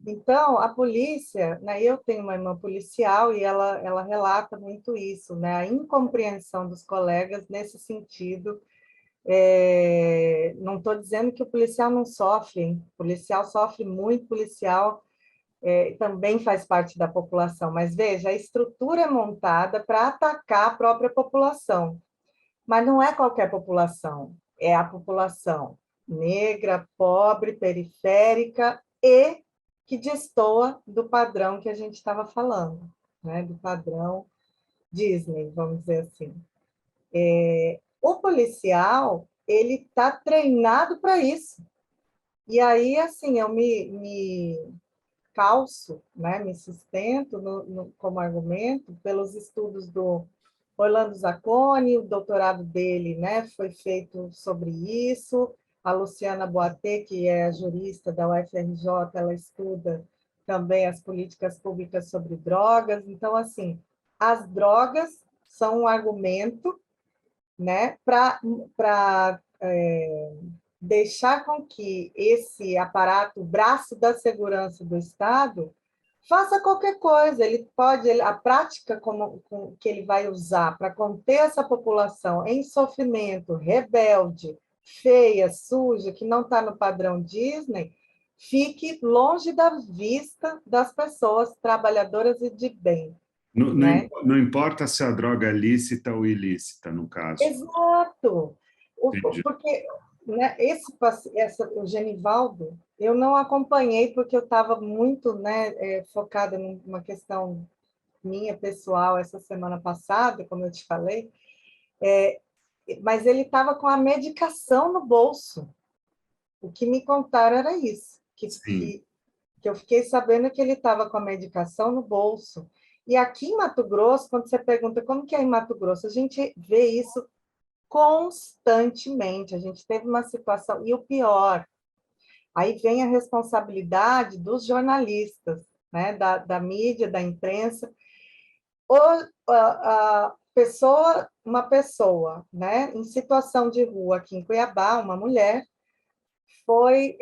Então, a polícia, né, eu tenho uma irmã policial e ela relata muito isso, né, a incompreensão dos colegas nesse sentido. Não estou dizendo que o policial não sofre, hein? O policial sofre muito, policial também faz parte da população, mas veja, a estrutura é montada para atacar a própria população, mas não é qualquer população, é a população negra, pobre, periférica e que destoa do padrão que a gente estava falando, né? Do padrão Disney, vamos dizer assim. O policial, ele está treinado para isso. E aí, assim, eu me calço, né, me sustento como argumento pelos estudos do Orlando Zacconi, o doutorado dele, né, foi feito sobre isso. A Luciana Boatê, que é jurista da UFRJ, ela estuda também as políticas públicas sobre drogas. Então, assim, as drogas são um argumento, né, para deixar com que esse aparato, o braço da segurança do Estado, faça qualquer coisa. Ele pode, a prática que ele vai usar para conter essa população em sofrimento, rebelde, feia, suja, que não está no padrão Disney, fique longe da vista das pessoas trabalhadoras e de bem. Não, Né? não importa se a droga é lícita ou ilícita, no caso. Exato. Entendi. Porque, né, o Genivaldo, eu não acompanhei porque eu estava muito, né, focada numa questão minha pessoal essa semana passada, como eu te falei, mas ele estava com a medicação no bolso. O que me contaram era isso, Sim. que eu fiquei sabendo que ele estava com a medicação no bolso. E aqui em Mato Grosso, quando você pergunta como que é em Mato Grosso, a gente vê isso constantemente. A gente teve uma situação, e o pior, aí vem a responsabilidade dos jornalistas, né, da mídia, da imprensa. Uma pessoa, né, em situação de rua aqui em Cuiabá, uma mulher, foi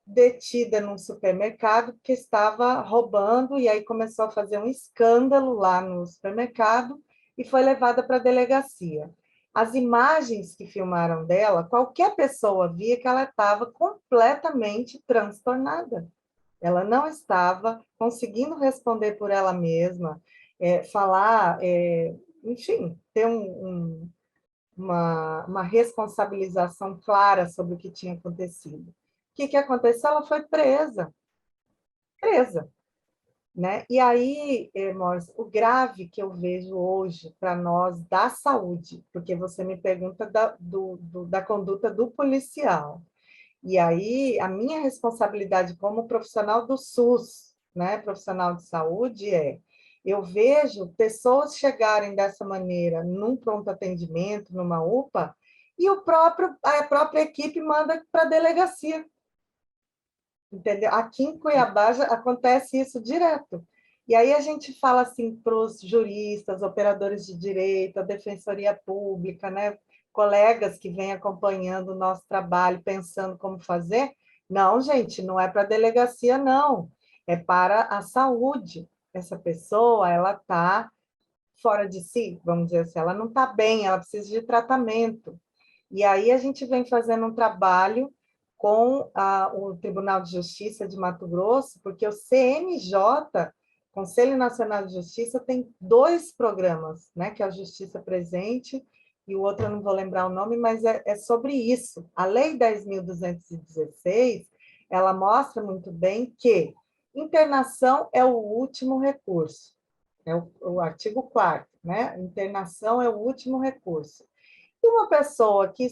detida num supermercado porque estava roubando, e aí começou a fazer um escândalo lá no supermercado e foi levada para a delegacia. As imagens que filmaram dela, qualquer pessoa via que ela estava completamente transtornada. Ela não estava conseguindo responder por ela mesma, falar, enfim, ter uma responsabilização clara sobre o que tinha acontecido. O que aconteceu? Ela foi presa, né? E aí, Maurício, o grave que eu vejo hoje para nós da saúde, porque você me pergunta da conduta do policial, e aí a minha responsabilidade como profissional do SUS, né, profissional de saúde, eu vejo pessoas chegarem dessa maneira num pronto atendimento, numa UPA, e a própria equipe manda para a delegacia. Entendeu? Aqui em Cuiabá já acontece isso direto. E aí a gente fala assim para os juristas, operadores de direito, a defensoria pública, né? Colegas que vêm acompanhando o nosso trabalho, pensando como fazer. Não, gente, não é para a delegacia, não. É para a saúde. Essa pessoa, ela está fora de si, vamos dizer assim, ela não está bem, ela precisa de tratamento. E aí a gente vem fazendo um trabalho com o Tribunal de Justiça de Mato Grosso, porque o CNJ, Conselho Nacional de Justiça, tem dois programas, né, que é a Justiça Presente, e o outro eu não vou lembrar o nome, mas é sobre isso. A Lei 10.216, ela mostra muito bem que internação é o último recurso, é o artigo 4º, né? Internação é o último recurso. E uma pessoa que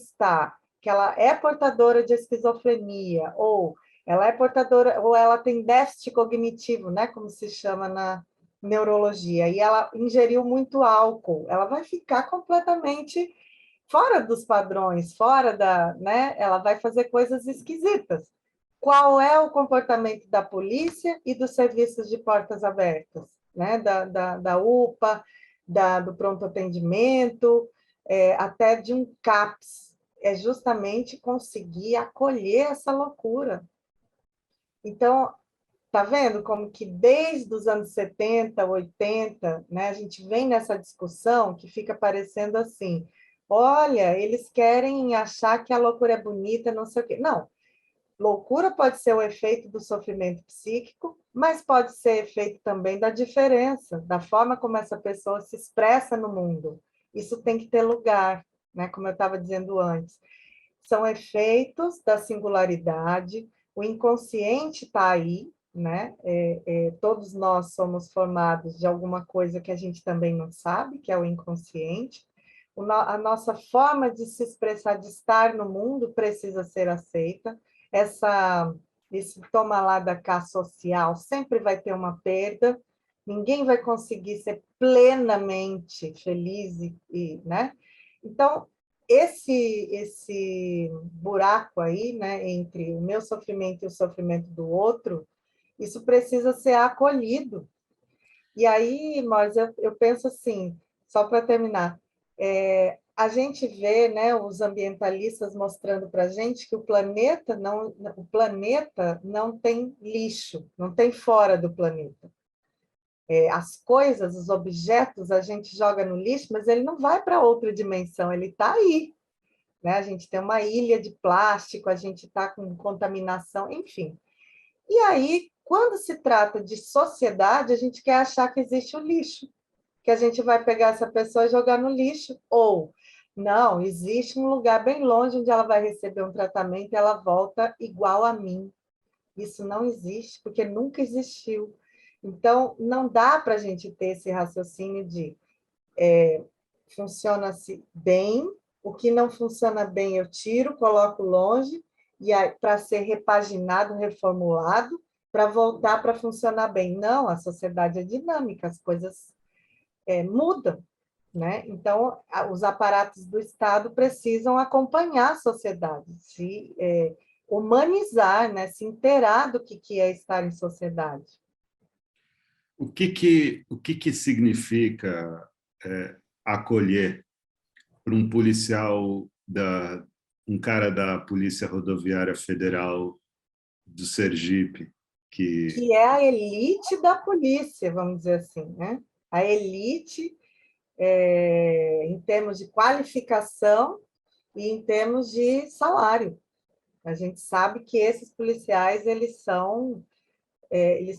ela é portadora de esquizofrenia, ou ela é portadora, ou ela tem déficit cognitivo, né, como se chama na neurologia, e ela ingeriu muito álcool, ela vai ficar completamente fora dos padrões, né, ela vai fazer coisas esquisitas. Qual é o comportamento da polícia e dos serviços de portas abertas, né, da UPA, do pronto atendimento, até de um CAPS, é justamente conseguir acolher essa loucura. Então, tá vendo como que desde os anos 70, 80, né, a gente vem nessa discussão que fica parecendo assim, olha, eles querem achar que a loucura é bonita, não sei o quê. Não, loucura pode ser o efeito do sofrimento psíquico, mas pode ser efeito também da diferença, da forma como essa pessoa se expressa no mundo. Isso tem que ter lugar, né? Como eu estava dizendo antes. São efeitos da singularidade, o inconsciente está aí, né? Todos nós somos formados de alguma coisa que a gente também não sabe, que é o inconsciente. A nossa forma de se expressar, de estar no mundo, precisa ser aceita. Esse toma lá da cá social sempre vai ter uma perda, ninguém vai conseguir ser plenamente feliz, né? Então, esse buraco aí, né, entre o meu sofrimento e o sofrimento do outro, isso precisa ser acolhido. E aí, Moris, eu penso assim, só para terminar, a gente vê, né, os ambientalistas mostrando para a gente que o planeta não tem lixo, não tem fora do planeta. As coisas, os objetos, a gente joga no lixo, mas ele não vai para outra dimensão, ele está aí. Né? A gente tem uma ilha de plástico, a gente está com contaminação, enfim. E aí, quando se trata de sociedade, a gente quer achar que existe o lixo, que a gente vai pegar essa pessoa e jogar no lixo, ou não, existe um lugar bem longe onde ela vai receber um tratamento e ela volta igual a mim. Isso não existe, porque nunca existiu. Então, não dá para a gente ter esse raciocínio de funciona-se bem, o que não funciona bem eu tiro, coloco longe, e para ser repaginado, reformulado, para voltar para funcionar bem. Não, a sociedade é dinâmica, as coisas mudam. Né? Então, os aparatos do Estado precisam acompanhar a sociedade, se humanizar, né? Se inteirar do que é estar em sociedade. O que significa acolher para um policial, um cara da Polícia Rodoviária Federal do Sergipe, que... Que é a elite da polícia, vamos dizer assim, né? A elite em termos de qualificação e em termos de salário. A gente sabe que esses policiais, eles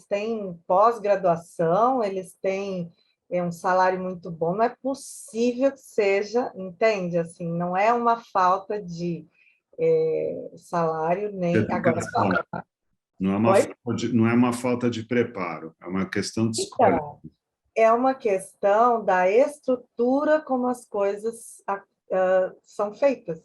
têm pós-graduação, eles têm um salário muito bom, não é possível que seja, entende? Assim, não é uma falta de salário, nem... Agora, Não é uma falta de preparo, é uma questão de escolha. então, é uma questão da estrutura como as coisas são feitas.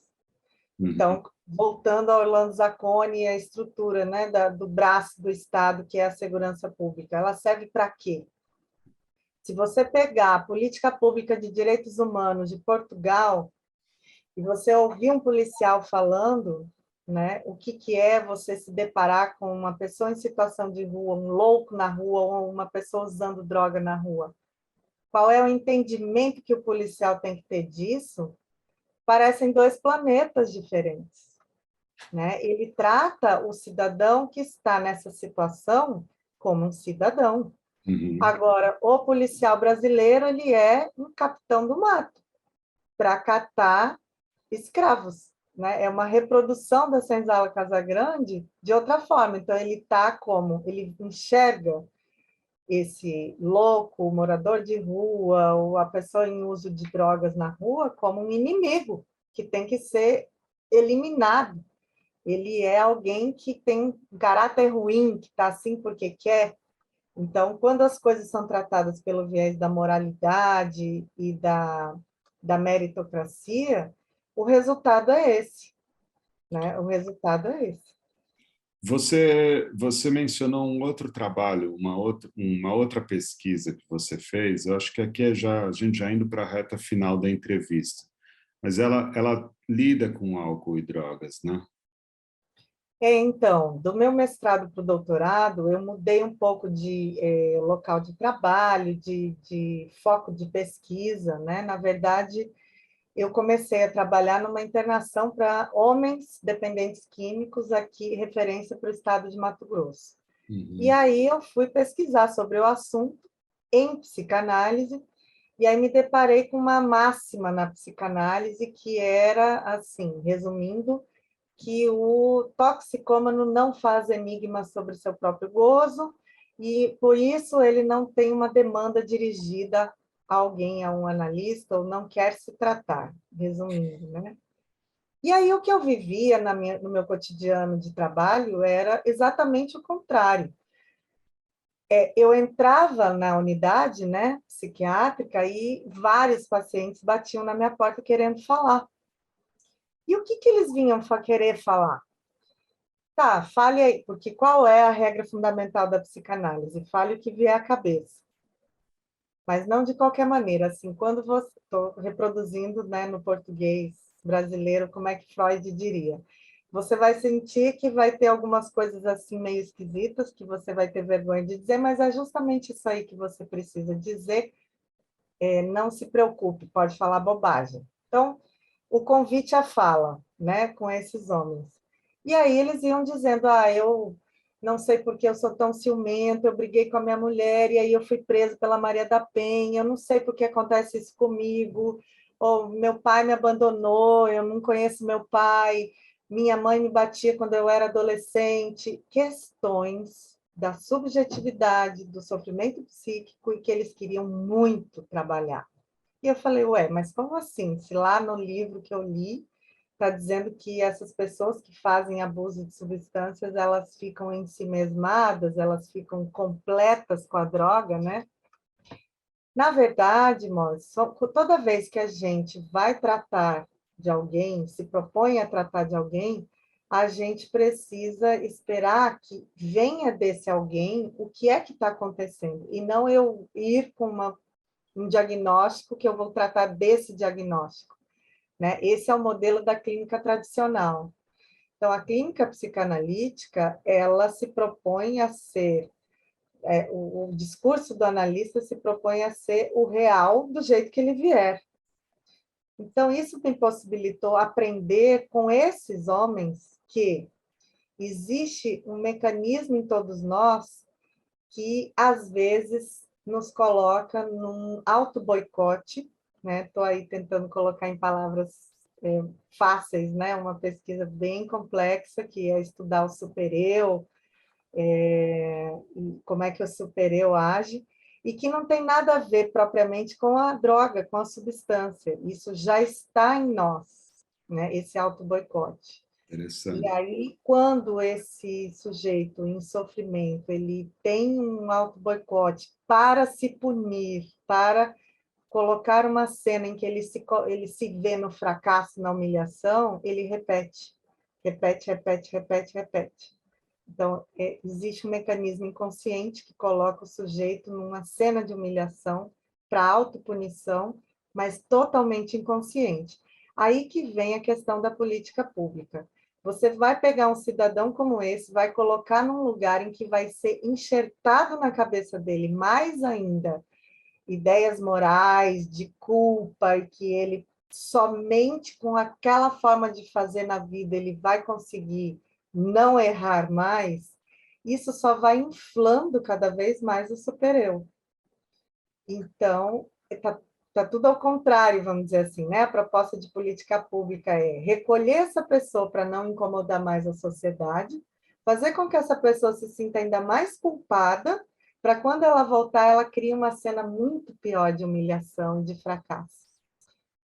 Então, voltando ao Orlando Zacconi, a estrutura, né, do braço do Estado, que é a segurança pública, ela serve para quê? Se você pegar a política pública de direitos humanos de Portugal e você ouvir um policial falando, né, o que é você se deparar com uma pessoa em situação de rua, um louco na rua ou uma pessoa usando droga na rua, qual é o entendimento que o policial tem que ter disso? Parecem dois planetas diferentes. Né? Ele trata o cidadão que está nessa situação como um cidadão. Agora, o policial brasileiro, ele é um capitão do mato para catar escravos. Né? É uma reprodução da Senzala Casagrande de outra forma. Então, ele está como? Ele enxerga esse louco, o morador de rua, ou a pessoa em uso de drogas na rua, como um inimigo que tem que ser eliminado. Ele é alguém que tem um caráter ruim, que está assim porque quer. Então, quando as coisas são tratadas pelo viés da moralidade e da meritocracia, o resultado é esse. Né? O resultado é esse. Você mencionou um outro trabalho, uma outra pesquisa que você fez. Eu acho que aqui a gente já indo para a reta final da entrevista, mas ela lida com álcool e drogas, né? Então, do meu mestrado para o doutorado, eu mudei um pouco de local de trabalho, de foco de pesquisa, né? Na verdade, eu comecei a trabalhar numa internação para homens dependentes químicos, aqui, referência para o estado de Mato Grosso. E Uhum. aí eu fui pesquisar sobre o assunto em psicanálise, e aí me deparei com uma máxima na psicanálise que era, assim, resumindo, que o toxicômano não faz enigma sobre seu próprio gozo, e por isso ele não tem uma demanda dirigida a alguém, a um analista, ou não quer se tratar, resumindo, né? E aí o que eu vivia no meu cotidiano de trabalho era exatamente o contrário. Eu entrava na unidade, né, psiquiátrica, e vários pacientes batiam na minha porta querendo falar. E o que que eles vinham querer falar? Tá, fale aí, porque qual é a regra fundamental da psicanálise? Fale o que vier à cabeça, mas não de qualquer maneira. Assim, quando você estou reproduzindo, né, no português brasileiro, como é que Freud diria? Você vai sentir que vai ter algumas coisas assim meio esquisitas que você vai ter vergonha de dizer, mas é justamente isso aí que você precisa dizer. Não se preocupe, pode falar bobagem. Então, o convite à fala, né, com esses homens. E aí eles iam dizendo, eu não sei por que eu sou tão ciumento, eu briguei com a minha mulher e aí eu fui preso pela Maria da Penha, eu não sei por que acontece isso comigo, ou meu pai me abandonou, eu não conheço meu pai, minha mãe me batia quando eu era adolescente. Questões da subjetividade, do sofrimento psíquico e que eles queriam muito trabalhar. E eu falei, ué, mas como assim? Se lá no livro que eu li está dizendo que essas pessoas que fazem abuso de substâncias, elas ficam ensimesmadas, elas ficam completas com a droga, né? Na verdade, Moz, toda vez que a gente vai tratar de alguém, se propõe a tratar de alguém, a gente precisa esperar que venha desse alguém o que é que está acontecendo, e não eu ir com um diagnóstico que eu vou tratar desse diagnóstico, né? Esse é o modelo da clínica tradicional. Então, a clínica psicanalítica, ela se propõe a ser o discurso do analista se propõe a ser o real do jeito que ele vier. Então, isso me possibilitou aprender com esses homens que existe um mecanismo em todos nós que, às vezes, nos coloca num auto-boicote, né? Estou aí tentando colocar em palavras fáceis, né? Uma pesquisa bem complexa, que é estudar o supereu, como é que o supereu age, e que não tem nada a ver propriamente com a droga, com a substância. Isso já está em nós, né? Esse auto-boicote. E Interessante. aí, quando esse sujeito em sofrimento, ele tem um auto-boicote para se punir, para colocar uma cena em que ele se vê no fracasso, na humilhação, ele repete, repete, repete, repete, repete. Então, existe um mecanismo inconsciente que coloca o sujeito numa cena de humilhação para autopunição, mas totalmente inconsciente. Aí que vem a questão da política pública. Você vai pegar um cidadão como esse, vai colocar num lugar em que vai ser enxertado na cabeça dele mais ainda ideias morais, de culpa, e que ele somente com aquela forma de fazer na vida ele vai conseguir não errar mais, isso só vai inflando cada vez mais o supereu. Então, tá tudo ao contrário, vamos dizer assim, né? A proposta de política pública é recolher essa pessoa para não incomodar mais a sociedade, fazer com que essa pessoa se sinta ainda mais culpada, para quando ela voltar, ela cria uma cena muito pior de humilhação, de fracasso.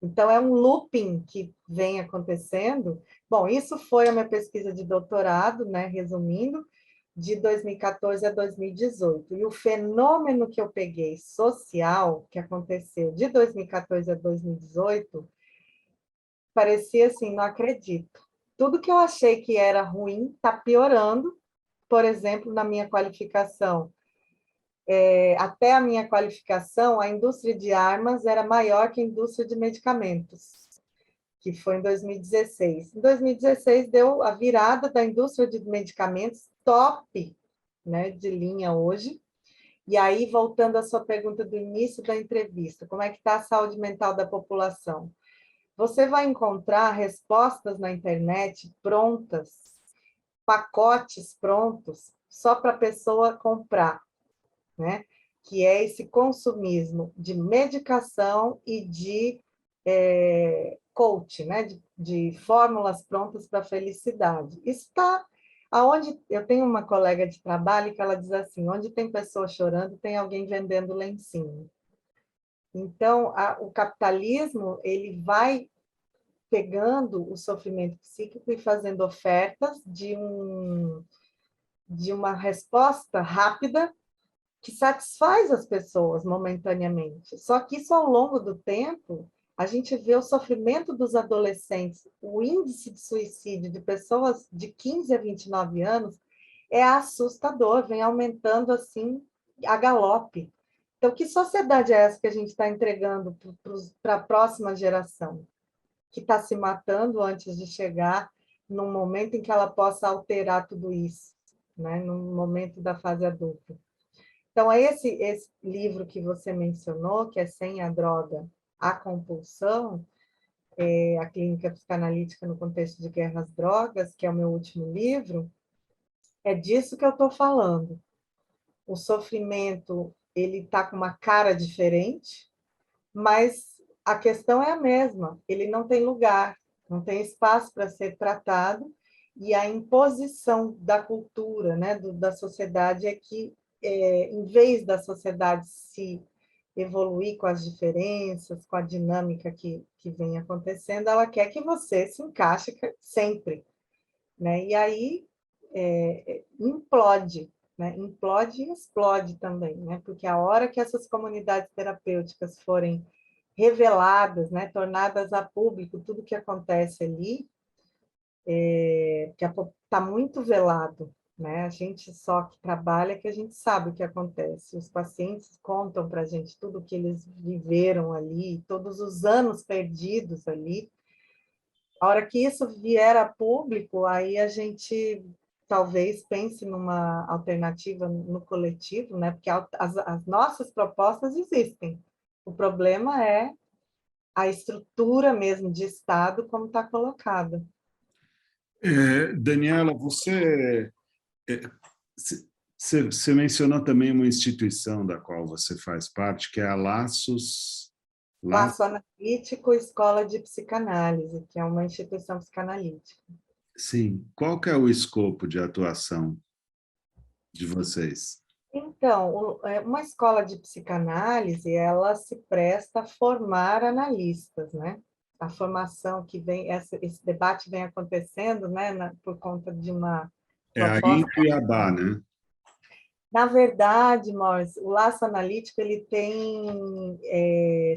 Então, é um looping que vem acontecendo. Bom, isso foi a minha pesquisa de doutorado, né? Resumindo, de 2014 a 2018. E o fenômeno que eu peguei social, que aconteceu de 2014 a 2018, parecia assim, não acredito. Tudo que eu achei que era ruim está piorando. Por exemplo, na minha qualificação, até a minha qualificação, a indústria de armas era maior que a indústria de medicamentos, que foi em 2016. Em 2016, deu a virada da indústria de medicamentos top, né, de linha hoje. E aí, voltando à sua pergunta do início da entrevista, como é que está a saúde mental da população? você vai encontrar respostas na internet prontas, pacotes prontos, só para a pessoa comprar, né? Que é esse consumismo de medicação e de coach, né? De fórmulas prontas para a felicidade. Isso está aonde eu tenho uma colega de trabalho que ela diz assim: onde tem pessoa chorando, tem alguém vendendo lencinho. Então, o capitalismo ele vai pegando o sofrimento psíquico e fazendo ofertas de uma resposta rápida que satisfaz as pessoas momentaneamente. Só que isso, ao longo do tempo, a gente vê o sofrimento dos adolescentes, o índice de suicídio de pessoas de 15 a 29 anos é assustador, vem aumentando assim a galope. Então, que sociedade é essa que a gente está entregando para a próxima geração, que está se matando antes de chegar num momento em que ela possa alterar tudo isso, né? No momento da fase adulta? Então, esse livro que você mencionou, que é Sem a Droga, a Compulsão, a Clínica Psicanalítica no Contexto de Guerra às Drogas, que é o meu último livro, é disso que eu estou falando. O sofrimento, ele está com uma cara diferente, mas a questão é a mesma, ele não tem lugar, não tem espaço para ser tratado, e a imposição da cultura, né, da sociedade é que, em vez da sociedade se evoluir com as diferenças, com a dinâmica que vem acontecendo, ela quer que você se encaixe sempre, né? E aí implode, né? Implode e explode também, né? Porque a hora que essas comunidades terapêuticas forem reveladas, né? Tornadas a público tudo que acontece ali, que está muito velado, né? A gente só que trabalha que a gente sabe o que acontece. Os pacientes contam para a gente tudo o que eles viveram ali, todos os anos perdidos ali. A hora que isso vier a público, aí a gente talvez pense numa alternativa no coletivo, né? Porque as nossas propostas existem. O problema é a estrutura mesmo de Estado como está colocada. Daniela, você mencionou também uma instituição da qual você faz parte, que é a Laços. Laço Analítico, Escola de Psicanálise, que é uma instituição psicanalítica. Sim. Qual que é o escopo de atuação de vocês? Então, uma escola de psicanálise, ela se presta a formar analistas, né? A formação que vem, esse debate vem acontecendo, né, por conta de uma É aí em proposta. Cuiabá, né? Na verdade, Morris, o Laço Analítico ele tem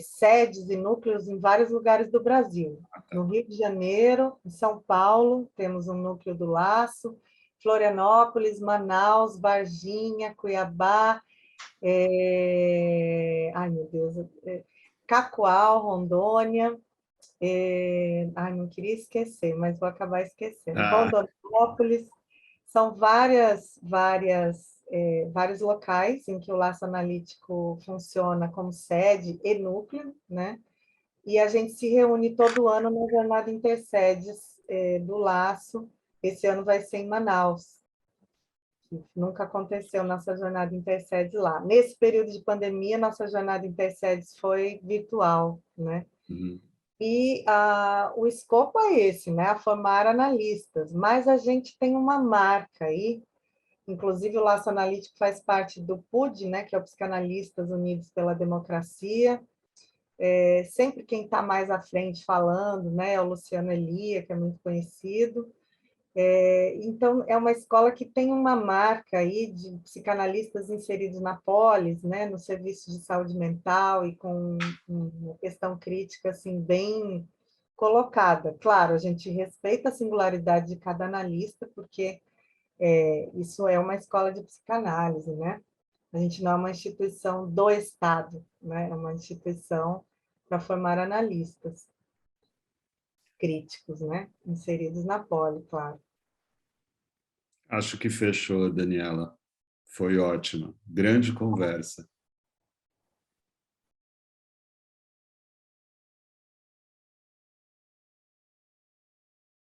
sedes e núcleos em vários lugares do Brasil. No Rio de Janeiro, em São Paulo, temos um núcleo do Laço, Florianópolis, Manaus, Varginha, Cuiabá, ai meu Deus, Cacoal, Rondônia, ai não queria esquecer, mas vou acabar esquecendo. Ah, Rondonópolis, são vários locais em que o Laço Analítico funciona como sede e núcleo, né? E a gente se reúne todo ano na Jornada Intersedes do Laço. Esse ano vai ser em Manaus. Nunca aconteceu nossa Jornada Intersedes lá. Nesse período de pandemia, nossa Jornada Intersedes foi virtual, né? uhum. E o escopo é esse, né? A formar analistas. Mas a gente tem uma marca aí. Inclusive, o Laço Analítico faz parte do PUD, né, que é o Psicanalistas Unidos pela Democracia. Sempre quem está mais à frente falando, né, é o Luciano Elia, que é muito conhecido. Então, é uma escola que tem uma marca aí de psicanalistas inseridos na polis, né, no serviço de saúde mental e com uma questão crítica assim, bem colocada. Claro, a gente respeita a singularidade de cada analista, porque isso é uma escola de psicanálise, né? A gente não é uma instituição do Estado, né? É uma instituição para formar analistas críticos, né? Inseridos na poli, claro. Acho que fechou, Daniela. Foi ótima. Grande conversa.